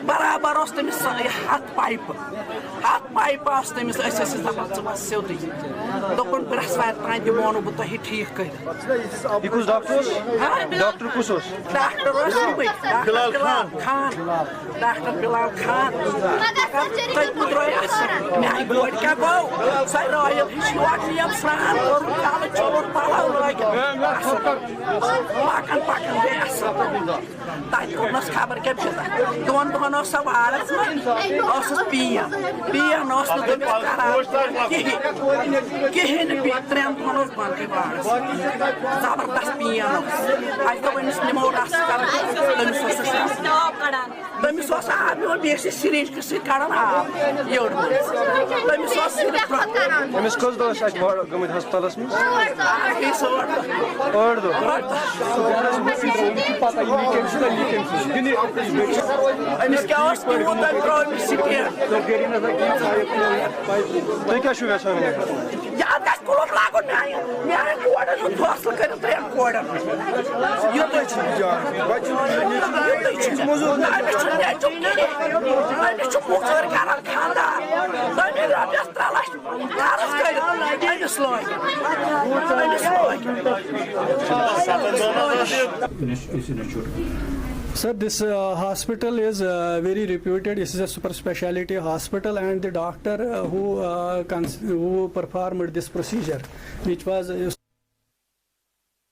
برابر تمس ہتھ پائپ تمس دپان سیودی دپن برسوار تان دمو نہٕ بہٕ تۄہہِ ٹھیٖک کٔرِتھ. ڈاکٹر کُس اوس؟ ڈاکٹر اوس بِلال خان. ڈاکٹر بِلال خان. تٔتۍ درٛاے اَصٕل. میٛانہِ کورِ کیٛاہ گوٚو؟ سۄ رایل ہِش یور نِیَم سرٛان کوٚرُن کالہٕ چھوٚلُن پَلو لٲگِتھ اَصٕل پَکان گٔے اَصٕل. تَتہِ کوٚرنَس خبر کیٛاہ بِزا. دۄن دۄہَن ٲس سۄ وارَس منٛز ٲسٕس پین ٲس نہٕ تٔمِس کَران کِہیٖنۍ نہٕ. 3 دۄہَن اوس بنٛد گٔے وارَس زبردست پین اوس. اَسہِ دوٚپ أمِس نِمو رَس کَران. تٔمِس اوس آب یِوان بیٚیہِ ٲسۍ سِرینٛج سۭتۍ کَڑان آب یٔڈ منٛز. تٔمِس اوس صرف أمِس کٔژ دۄہ ٲسۍ اَتہِ گٔمٕتۍ ہسپتالَس منٛز؟ گٔے 8 دۄہ. أمِس کیٛاہ اوس تیوٗت تٔمۍ ترٛوو أمِس سِٹینٛڈ. تُہۍ کیٛاہ چھُو یژھان؟ یاد گژھِ کُلُپ لاگُن میٛانٮ۪ن کورٮ۪ن ہُنٛد فٲصلہٕ کٔرِتھ 3 کورٮ۪ن. یُتُے چھُ أمِس چھُ نیچُک کِہیٖنۍ. أمِس چھُ مُخٲرۍ کران خانٛدار. تٔمۍ رۄپیَس 3 لَچھ قرض کٔرِتھ أمِس لٲگۍ. Sir, this hospital is very reputed. This is a super specialty hospital, and the doctor who performed this procedure, which was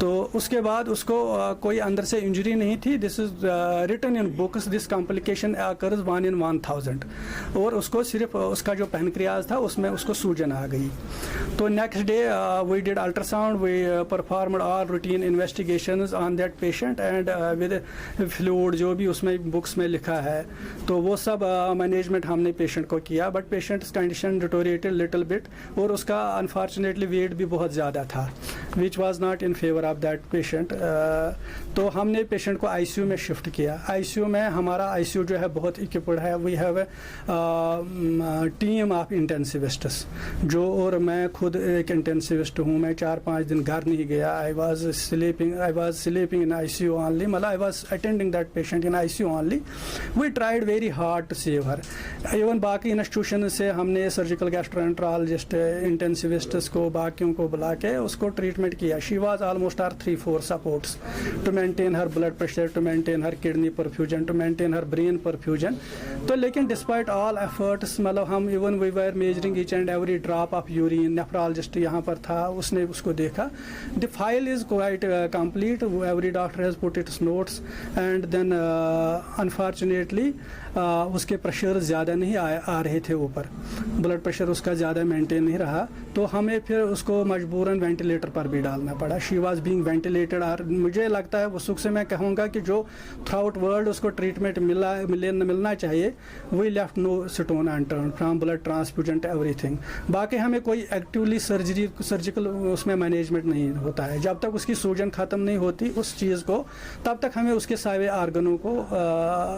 تو اس کے بعد اس کو کوئی اندر سے انجری نہیں تھی. This is written in books, this complication occurs 1 in 1000, اور اس کو صرف اس کا جو پینکریاز تھا اس میں اس کو سوجن آ گئی. تو next day we did ultra sound, we performed all routine investigations on that patient and with fluid جو بھی اس میں بکس میں لکھا ہے تو وہ سب مینجمنٹ ہم نے پیشنٹ کو کیا. But patient condition deteriorated little bit, اور اس کا انفارچونیٹلی ویٹ بھی بہت زیادہ تھا which was not in favour of that patient. تو ہم نے پیشنٹ کو آئی سی یو میں شفٹ کیا. آئی سی یو میں ہمارا آئی سی یو جو ہے بہت اکوپڈ ہے. We have a team of intensivists جو, اور میں خود ایک انٹینسوسٹ ہوں. میں 4-5 دن گھر نہیں گیا. I was sleeping in I C U only, مطلب I was attending that patient in I C U only. We tried very hard to save her. Even باقی انسٹیٹیوشن سے ہم نے سرجیکل گیسٹرونٹرالوجسٹ, انٹینسوسٹس کو, باقیوں کو بلا کے اس کو ٹریٹمنٹ کیا. She was almost are 3-4 supports to maintain her blood pressure, to maintain her kidney perfusion, to maintain her brain perfusion. تو لیکن ڈسپائٹ آل ایفرٹس, مطلب ہم even we were measuring each and every drop of urine. Nephrologist یہاں پر تھا, اس نے اس کو دیکھا. The file is quite complete, every doctor has put its notes, and then unfortunately اس کے پریشر زیادہ نہیں آ رہے تھے اوپر, بلڈ پریشر اس کا زیادہ مینٹین نہیں رہا. تو ہمیں پھر اس کو مجبوراً وینٹیلیٹر پر بھی ڈالنا پڑا. She was being ventilated. اور مجھے لگتا ہے اس سکھ سے میں کہوں گا کہ جو تھرو آؤٹ ورلڈ اس کو ٹریٹمنٹ ملنا چاہیے, we left no stone unturned from blood transfusion to everything. باقی ہمیں کوئی ایکٹیولی سرجیکل اس میں مینجمنٹ نہیں ہوتا ہے. جب تک اس کی سوجن ختم نہیں ہوتی اس چیز کو, تب تک ہمیں اس کے سارے آرگنوں کو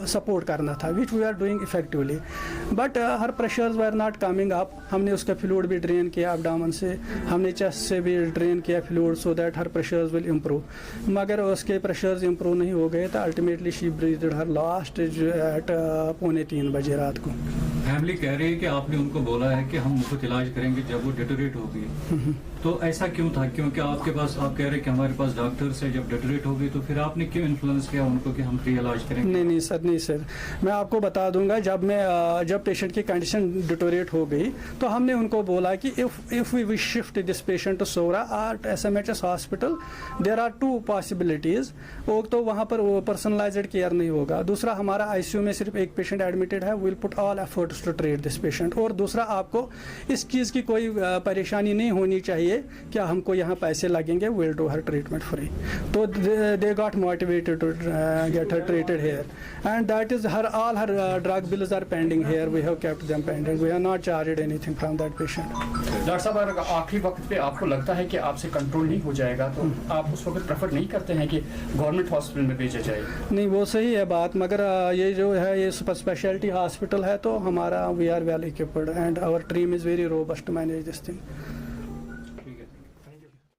سپورٹ کرنا تھا, which we are doing effectively. But her pressures were not coming up. ہم نے اس کا فلوئڈ بھی ڈرین کیا ایبڈامن سے, ہم نے چیسٹ سے بھی ڈرین کیا fluid, so that her pressures will improve. مگر اس کے پریشرز امپروو نہیں ہو گئے. تو ultimately she breathed her last at 2:45 بجے رات کو. فیملی کہہ رہی ہے کہ آپ نے ان کو بولا ہے کہ ہم مفت علاج کریں گے جب وہ ڈیٹوریٹ ہوگی, تو ایسا کیوں تھا؟ کیونکہ آپ کے پاس, آپ کہہ رہے ہیں کہ ہمارے پاس ڈاکٹرس ہے, جب ڈیٹوریٹ ہوگی تو پھر آپ نے کیوں انفلوئنس کیا ان کو کہ ہم فری علاج کریں گے؟ نہیں سر, میں آپ کو بتا دوں گا. جب پیشنٹ کی کنڈیشن ڈیٹوریٹ ہو گئی تو ہم نے ان کو بولا کہ if we shift this patient to Sora or SMHS hospital, there are 2 possibilities. ایک تو وہاں پر پرسنلائزڈ کیئر نہیں ہوگا, دوسرا ہمارا آئی سی یو میں صرف ایک پیشنٹ ایڈمٹڈ ہے, we'll put all efforts to treat this patient. اور دوسرا آپ کو اس چیز کی کوئی پریشانی نہیں ہونی چاہیے کہ ہم کو یہاں پیسے لگیں گے, we'll do her treatment free. تو they got motivated to get her treated here, and that is all her drug bills are pending here. We have kept them pending. We have not charged anything from that patient. Doctor صاحب, اگر آخری وقت پہ آپ کو لگتا ہے کہ آپ سے کنٹرول نہیں ہو جائے گا تو آپ اس وقت پریفر نہیں کرتے ہیں کہ گورنمنٹ ہاسپٹل میں بھیجا جائے؟ نہیں, وہ صحیح ہے بات, مگر یہ جو ہے یہ سپر اسپیشلٹی ہاسپٹل ہے تو ہمارا we are well equipped and our team is very robust to manage this thing.